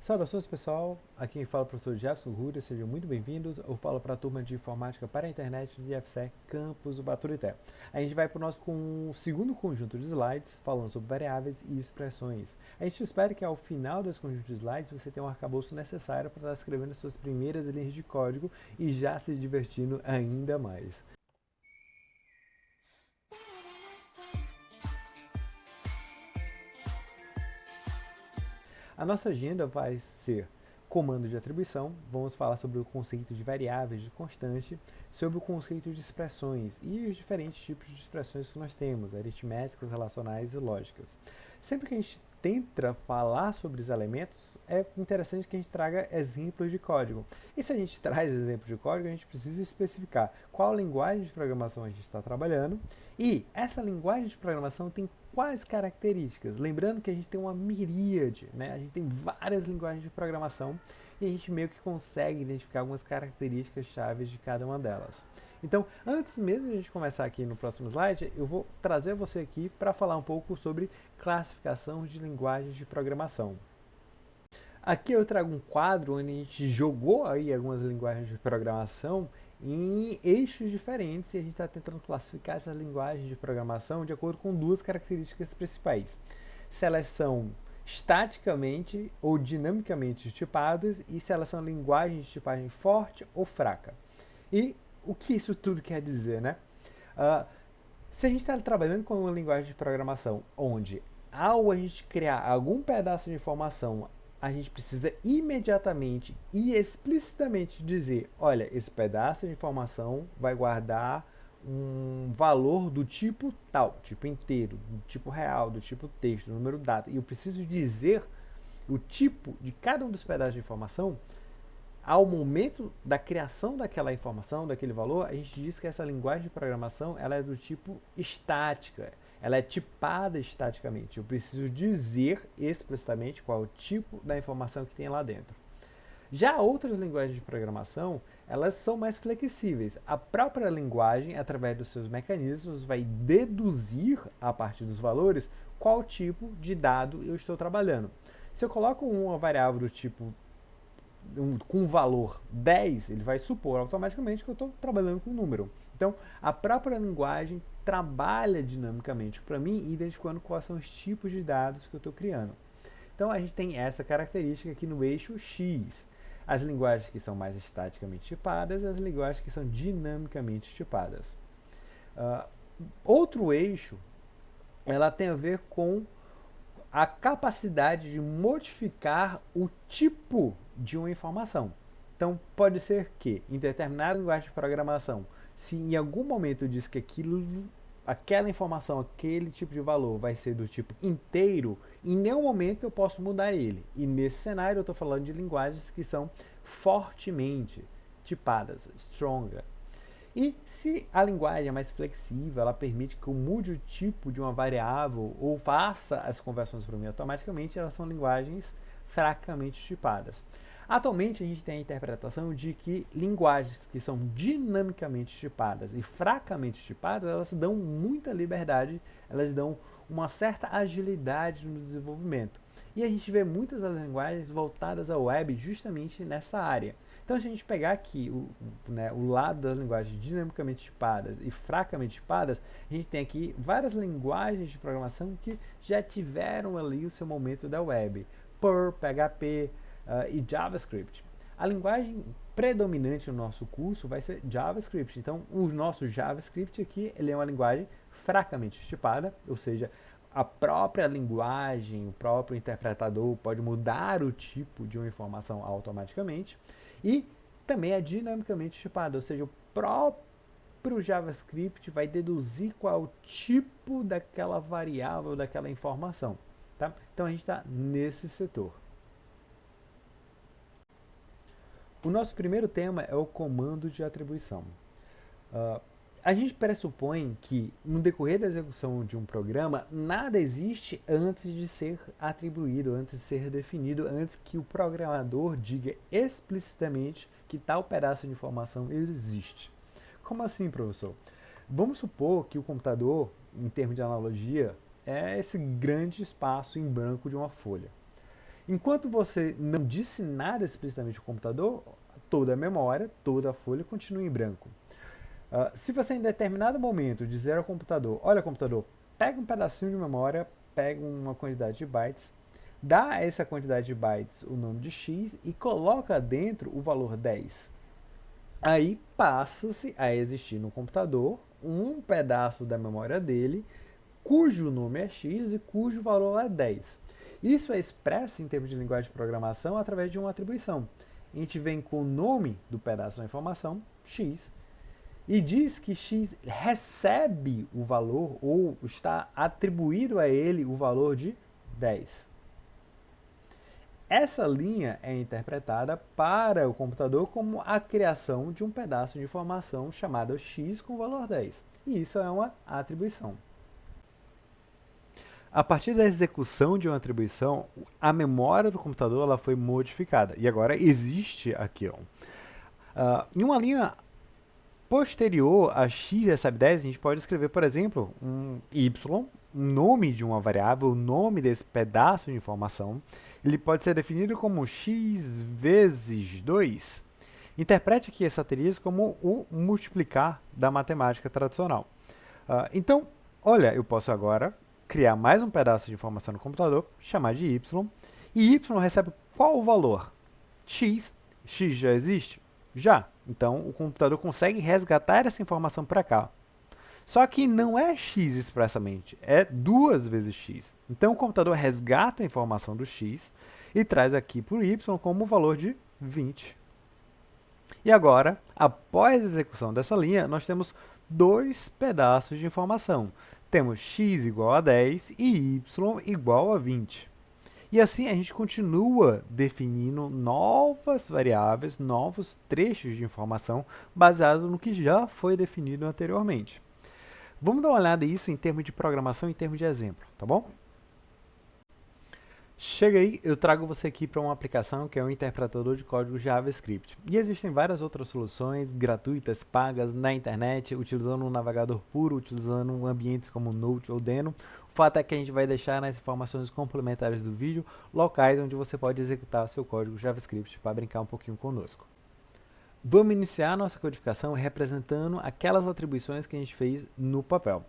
Saudações pessoal, aqui quem fala é o professor Jefferson Ruda, sejam muito bem-vindos. Eu falo para a turma de informática para a internet do IFCE Campus do Baturité. A gente vai para o nosso segundo conjunto de slides falando sobre variáveis e expressões. A gente espera que ao final desse conjunto de slides você tenha um arcabouço necessário para estar escrevendo as suas primeiras linhas de código e já se divertindo ainda mais. A nossa agenda vai ser comando de atribuição, vamos falar sobre o conceito de variáveis, de constante, sobre o conceito de expressões e os diferentes tipos de expressões que nós temos, aritméticas, relacionais e lógicas. Sempre que a gente tenta falar sobre os elementos, é interessante que a gente traga exemplos de código. E se a gente traz exemplos de código, a gente precisa especificar qual linguagem de programação a gente está trabalhando e essa linguagem de programação tem quais características. Lembrando que a gente tem uma miríade, né? A gente tem várias linguagens de programação e a gente meio que consegue identificar algumas características chaves de cada uma delas. Então, antes mesmo de a gente começar aqui no próximo slide, eu vou trazer você aqui para falar um pouco sobre classificação de linguagens de programação. Aqui eu trago um quadro onde a gente jogou aí algumas linguagens de programação em eixos diferentes e a gente está tentando classificar essas linguagens de programação de acordo com duas características principais. Se elas são estaticamente ou dinamicamente tipadas e se elas são linguagens de tipagem forte ou fraca. E o que isso tudo quer dizer, né? Se a gente está trabalhando com uma linguagem de programação onde ao a gente criar algum pedaço de informação a gente precisa imediatamente e explicitamente dizer, olha, esse pedaço de informação vai guardar um valor do tipo tal, tipo inteiro, do tipo real, do tipo texto, do número data, e eu preciso dizer o tipo de cada um dos pedaços de informação, ao momento da criação daquela informação, daquele valor, a gente diz que essa linguagem de programação ela é do tipo estática. Ela é tipada estaticamente. Eu preciso dizer explicitamente qual é o tipo da informação que tem lá dentro. Já outras linguagens de programação, elas são mais flexíveis. A própria linguagem, através dos seus mecanismos, vai deduzir, a partir dos valores, qual tipo de dado eu estou trabalhando. Se eu coloco uma variável do tipo com valor 10, ele vai supor automaticamente que eu estou trabalhando com um número. Então, a própria linguagem trabalha dinamicamente para mim, identificando quais são os tipos de dados que eu estou criando. Então, a gente tem essa característica aqui no eixo X. As linguagens que são mais estaticamente tipadas e as linguagens que são dinamicamente tipadas. Outro eixo, ela tem a ver com a capacidade de modificar o tipo de uma informação. Então, pode ser que, em determinada linguagem de programação, se em algum momento eu disse que aquela informação, aquele tipo de valor vai ser do tipo inteiro, em nenhum momento eu posso mudar ele. E nesse cenário eu estou falando de linguagens que são fortemente tipadas, stronger. E se a linguagem é mais flexível, ela permite que eu mude o tipo de uma variável ou faça as conversões para mim automaticamente, elas são linguagens fracamente tipadas. Atualmente a gente tem a interpretação de que linguagens que são dinamicamente tipadas e fracamente tipadas, elas dão muita liberdade, elas dão uma certa agilidade no desenvolvimento. E a gente vê muitas das linguagens voltadas à web justamente nessa área. Então, se a gente pegar aqui o lado das linguagens dinamicamente tipadas e fracamente tipadas, a gente tem aqui várias linguagens de programação que já tiveram ali o seu momento da web. Perl, PHP e JavaScript. A linguagem predominante no nosso curso vai ser JavaScript. Então, o nosso JavaScript aqui ele é uma linguagem fracamente tipada, ou seja, a própria linguagem, o próprio interpretador pode mudar o tipo de uma informação automaticamente e também é dinamicamente tipada, ou seja, o próprio JavaScript vai deduzir qual é o tipo daquela variável, daquela informação. Tá? Então a gente está nesse setor. O nosso primeiro tema é o comando de atribuição. A gente pressupõe que, no decorrer da execução de um programa, nada existe antes de ser atribuído, antes de ser definido, antes que o programador diga explicitamente que tal pedaço de informação existe. Como assim, professor? Vamos supor que o computador, em termos de analogia, é esse grande espaço em branco de uma folha. Enquanto você não disse nada explicitamente ao computador, toda a memória, toda a folha continua em branco. Se você em determinado momento dizer ao computador, olha computador, pega um pedacinho de memória, pega uma quantidade de bytes, dá a essa quantidade de bytes o nome de x e coloca dentro o valor 10. Aí passa-se a existir no computador um pedaço da memória dele, cujo nome é x e cujo valor é 10. Isso é expresso em termos de linguagem de programação através de uma atribuição. A gente vem com o nome do pedaço da informação, x, e diz que x recebe o valor ou está atribuído a ele o valor de 10. Essa linha é interpretada para o computador como a criação de um pedaço de informação chamado x com valor 10. E isso é uma atribuição. A partir da execução de uma atribuição, a memória do computador ela foi modificada. E agora existe aqui. Em uma linha posterior a x recebe 10, a gente pode escrever, por exemplo, um y, um nome de uma variável, o nome desse pedaço de informação. Ele pode ser definido como x vezes 2. Interprete aqui essa asterisco como o multiplicar da matemática tradicional. Então, olha, eu posso agora criar mais um pedaço de informação no computador, chamar de y, e y recebe qual o valor? X. X já existe? Já. Então, o computador consegue resgatar essa informação para cá. Só que não é x expressamente, é 2 vezes x. Então, o computador resgata a informação do x e traz aqui para o y como o valor de 20. E agora, após a execução dessa linha, nós temos dois pedaços de informação. Temos x igual a 10 e y igual a 20. E assim a gente continua definindo novas variáveis, novos trechos de informação baseado no que já foi definido anteriormente. Vamos dar uma olhada nisso em termos de programação, em termos de exemplo, tá bom? Chega aí, eu trago você aqui para uma aplicação que é um interpretador de código JavaScript. E existem várias outras soluções gratuitas, pagas na internet, utilizando um navegador puro, utilizando ambientes como Node ou Deno. O fato é que a gente vai deixar nas informações complementares do vídeo locais onde você pode executar o seu código JavaScript para brincar um pouquinho conosco. Vamos iniciar a nossa codificação representando aquelas atribuições que a gente fez no papel.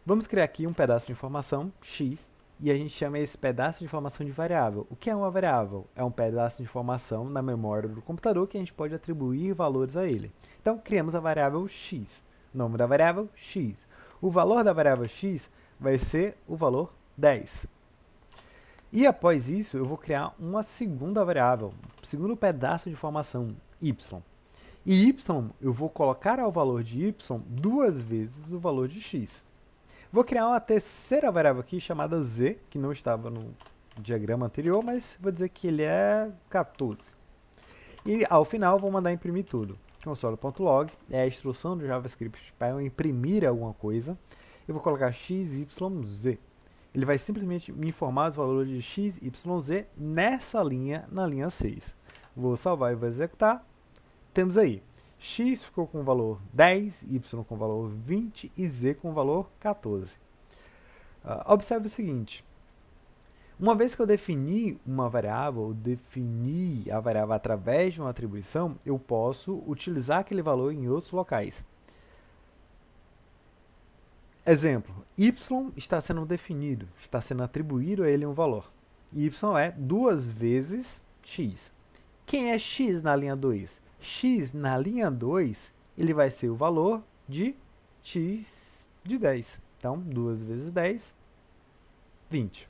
Vamos criar aqui um pedaço de informação, x, e a gente chama esse pedaço de informação de variável. O que é uma variável? É um pedaço de informação na memória do computador que a gente pode atribuir valores a ele. Então, criamos a variável x. Nome da variável, x. O valor da variável x vai ser o valor 10. E após isso, eu vou criar uma segunda variável, um segundo pedaço de informação, y. E y, eu vou colocar ao valor de y 2 vezes o valor de x. Vou criar uma terceira variável aqui chamada z, que não estava no diagrama anterior, mas vou dizer que ele é 14. E ao final vou mandar imprimir tudo. Console.log é a instrução do JavaScript para eu imprimir alguma coisa. Eu vou colocar x, y, z. Ele vai simplesmente me informar os valores de x, y, z nessa linha, na linha 6. Vou salvar e vou executar. Temos aí. X ficou com o valor 10, y com o valor 20 e z com o valor 14. Observe o seguinte. Uma vez que eu defini uma variável, defini a variável através de uma atribuição, eu posso utilizar aquele valor em outros locais. Exemplo, y está sendo definido, está sendo atribuído a ele um valor. Y é 2 vezes x. Quem é x na linha 2? X na linha 2, ele vai ser o valor de x de 10. Então, 2 vezes 10, 20.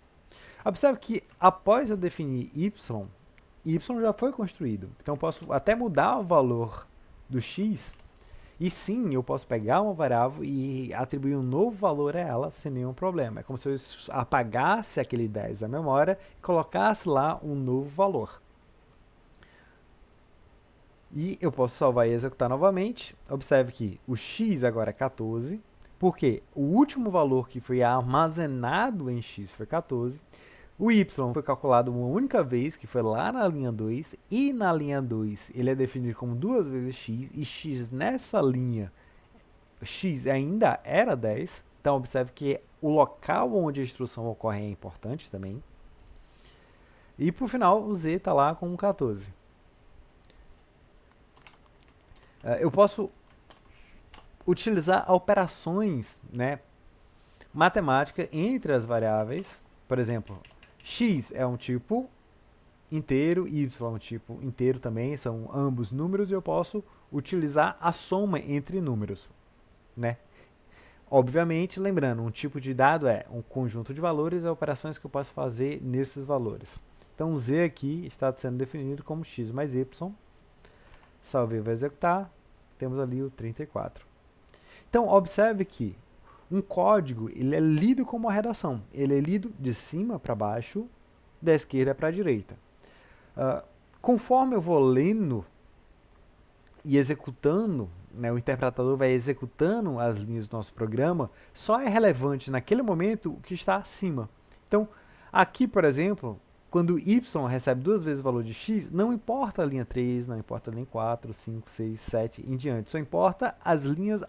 Observe que após eu definir y já foi construído. Então, eu posso até mudar o valor do x. E sim, eu posso pegar uma variável e atribuir um novo valor a ela sem nenhum problema. É como se eu apagasse aquele 10 da memória e colocasse lá um novo valor. E eu posso salvar e executar novamente. Observe que o x agora é 14, porque o último valor que foi armazenado em x foi 14. O y foi calculado uma única vez, que foi lá na linha 2, e na linha 2 ele é definido como 2 vezes x, e x nessa linha, x ainda era 10. Então, observe que o local onde a instrução ocorre é importante também. E por final, o Z está lá com 14. Eu posso utilizar operações, né, matemática entre as variáveis. Por exemplo, x é um tipo inteiro, y é um tipo inteiro também, são ambos números, e eu posso utilizar a soma entre números, né? Obviamente, lembrando, um tipo de dado é um conjunto de valores e operações que eu posso fazer nesses valores. Então, z aqui está sendo definido como x mais y. Salvei, vai executar. Temos ali o 34. Então, observe que um código ele é lido como uma redação. Ele é lido de cima para baixo, da esquerda para a direita. Conforme eu vou lendo e executando, né, o interpretador vai executando as linhas do nosso programa, só é relevante naquele momento o que está acima. Então, aqui, por exemplo, quando y recebe duas vezes o valor de x, não importa a linha 3, não importa a linha 4, 5, 6, 7 em diante, só importa as linhas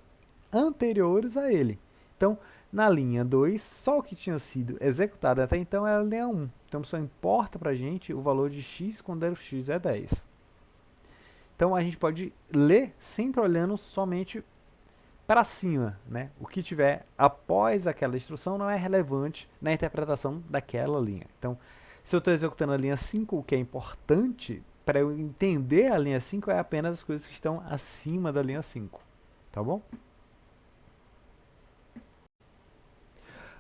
anteriores a ele. Então, na linha 2, só o que tinha sido executado até então era a linha 1. Então, só importa para a gente o valor de x quando o x é 10. Então, a gente pode ler sempre olhando somente para cima, né? O que tiver após aquela instrução não é relevante na interpretação daquela linha. Então, se eu estou executando a linha 5, o que é importante para eu entender a linha 5 é apenas as coisas que estão acima da linha 5. Tá bom?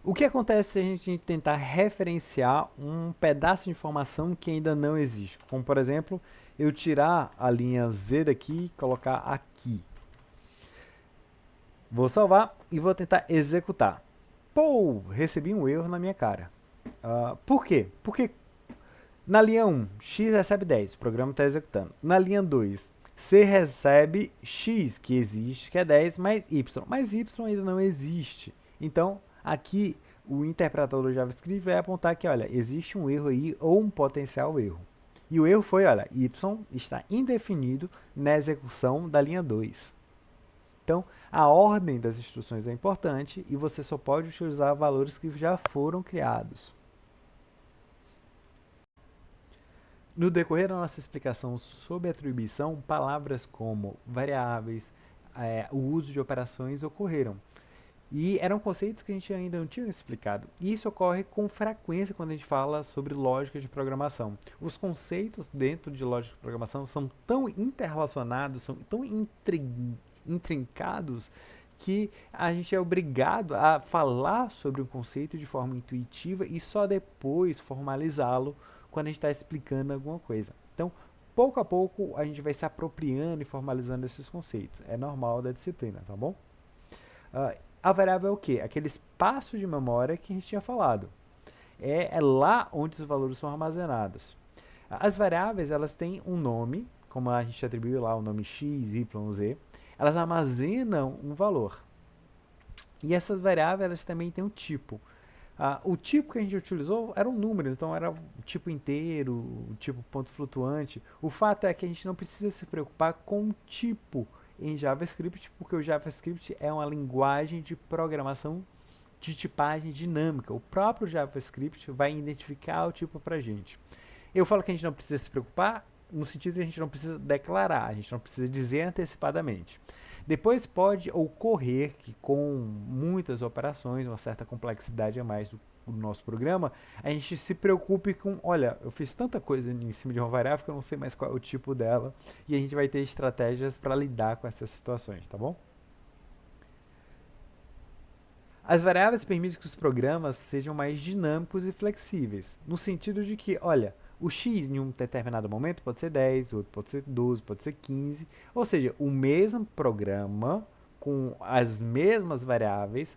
O que acontece se a gente tentar referenciar um pedaço de informação que ainda não existe? Como, por exemplo, eu tirar a linha Z daqui e colocar aqui. Vou salvar e vou tentar executar. Pô, recebi um erro na minha cara. Por quê? Porque na linha 1, x recebe 10, o programa está executando. Na linha 2, c recebe x, que existe, que é 10, mais y. Mas y ainda não existe. Então, aqui o interpretador do JavaScript vai apontar que, olha, existe um erro aí ou um potencial erro. E o erro foi, olha, y está indefinido na execução da linha 2. Então, a ordem das instruções é importante e você só pode utilizar valores que já foram criados. No decorrer da nossa explicação sobre atribuição, palavras como variáveis, o uso de operações ocorreram. E eram conceitos que a gente ainda não tinha explicado. E isso ocorre com frequência quando a gente fala sobre lógica de programação. Os conceitos dentro de lógica de programação são tão interrelacionados, são tão intrincados, que a gente é obrigado a falar sobre um conceito de forma intuitiva e só depois formalizá-lo quando a gente está explicando alguma coisa. Então, pouco a pouco, a gente vai se apropriando e formalizando esses conceitos. É normal da disciplina, tá bom? A variável é o quê? Aquele espaço de memória que a gente tinha falado. É lá onde os valores são armazenados. As variáveis, elas têm um nome, como a gente atribuiu lá o nome x, y, z. Elas armazenam um valor. E essas variáveis, elas também têm um tipo. O tipo que a gente utilizou era um número, então era o tipo inteiro, o tipo ponto flutuante. O fato é que a gente não precisa se preocupar com o tipo em JavaScript, porque o JavaScript é uma linguagem de programação de tipagem dinâmica. O próprio JavaScript vai identificar o tipo para a gente. Eu falo que a gente não precisa se preocupar no sentido de a gente não precisa declarar, a gente não precisa dizer antecipadamente. Depois pode ocorrer que com muitas operações, uma certa complexidade a mais do nosso programa, a gente se preocupe com, olha, eu fiz tanta coisa em cima de uma variável que eu não sei mais qual é o tipo dela, e a gente vai ter estratégias para lidar com essas situações, tá bom? As variáveis permitem que os programas sejam mais dinâmicos e flexíveis, no sentido de que, olha, o x em um determinado momento pode ser 10, outro pode ser 12, pode ser 15, ou seja, o mesmo programa com as mesmas variáveis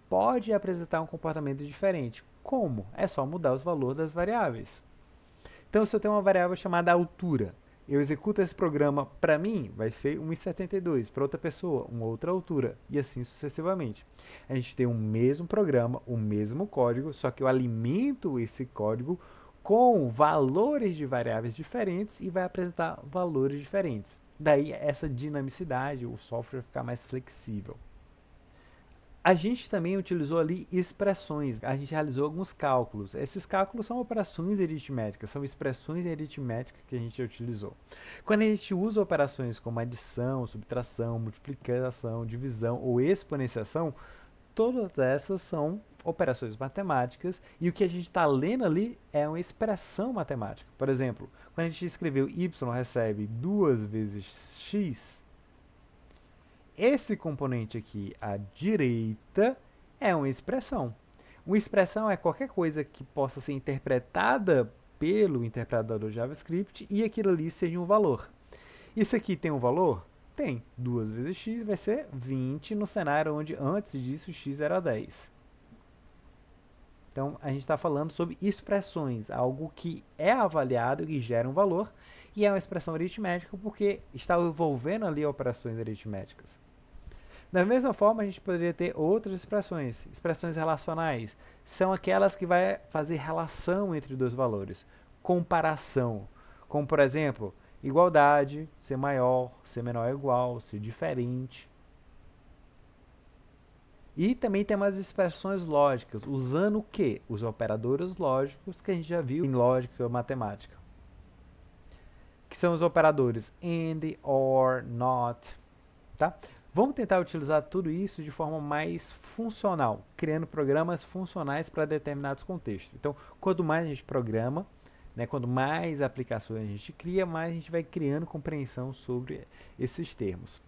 pode apresentar um comportamento diferente. Como? É só mudar os valores das variáveis. Então, se eu tenho uma variável chamada altura, eu executo esse programa, para mim, vai ser 1,72, para outra pessoa, uma outra altura, e assim sucessivamente. A gente tem o mesmo programa, o mesmo código, só que eu alimento esse código com valores de variáveis diferentes e vai apresentar valores diferentes. Daí essa dinamicidade, o software ficar mais flexível. A gente também utilizou ali expressões, a gente realizou alguns cálculos. Esses cálculos são operações aritméticas, são expressões aritméticas que a gente utilizou. Quando a gente usa operações como adição, subtração, multiplicação, divisão ou exponenciação, todas essas são operações matemáticas e o que a gente está lendo ali é uma expressão matemática. Por exemplo, quando a gente escreveu y recebe 2 vezes x, esse componente aqui à direita é uma expressão. Uma expressão é qualquer coisa que possa ser interpretada pelo interpretador JavaScript e aquilo ali seja um valor. Isso aqui tem um valor? Tem. 2 vezes x vai ser 20 no cenário onde antes disso x era 10. Então, a gente está falando sobre expressões, algo que é avaliado e gera um valor, e é uma expressão aritmética porque está envolvendo ali operações aritméticas. Da mesma forma, a gente poderia ter outras expressões. Expressões relacionais são aquelas que vai fazer relação entre dois valores. Comparação, como por exemplo, igualdade, ser maior, ser menor ou igual, ser diferente. E também tem umas expressões lógicas, usando o quê? Os operadores lógicos que a gente já viu em lógica matemática. Que são os operadores AND, OR, NOT, tá? Vamos tentar utilizar tudo isso de forma mais funcional, criando programas funcionais para determinados contextos. Então, quanto mais a gente programa, né, quanto mais aplicações a gente cria, mais a gente vai criando compreensão sobre esses termos.